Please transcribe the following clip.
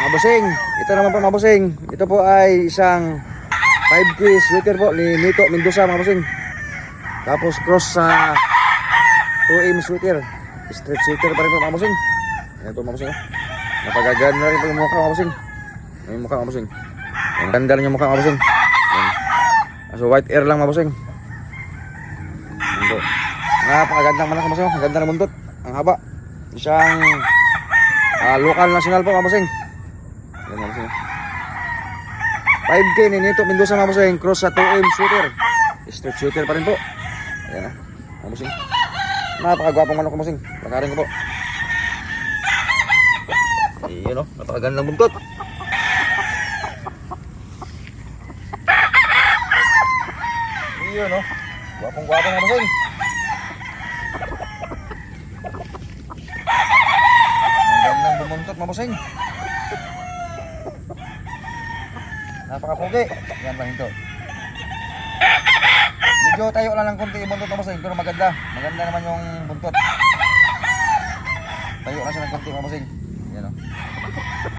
Mga bossing, ito naman po mga bossing. Ito po ay isang 5K sweater po ni Nito Mendoza mga bossing. Tapos cross sa 2M sweater. Straight sweater pa rin po mga bossing. Ayan po mga bossing. Napagaganda rin po yung mukha mga bossing. Yung mukha mga bossing. Ang ganda rin yung mukha mga bossing. Ayan. So white air lang mga bossing. Ayan po. Napakagandang manak mga bossing. Ang ganda ng buntot. Ang haba. Isang local national po mga bossing. Ayan mga bossing. 5K ni Nito Mendoza mga bossing. Cross sa 2M shooter. Straight shooter pa rin po. Ayan na mga bossing. Napakagwapong manok mga bossing. Lakarin ko po. Ayan o. Napakagandang buntot. Ayan o. Gwapong-gwapong mga bossing. Magandang bumuntot mga bossing. Napakapugi. Yan pa hinto. Medyo tayo lang ng konti yung buntot mga bossing. Pero maganda. Maganda naman yung buntot. Tayo lang siya ng konti mga bossing. Yan o.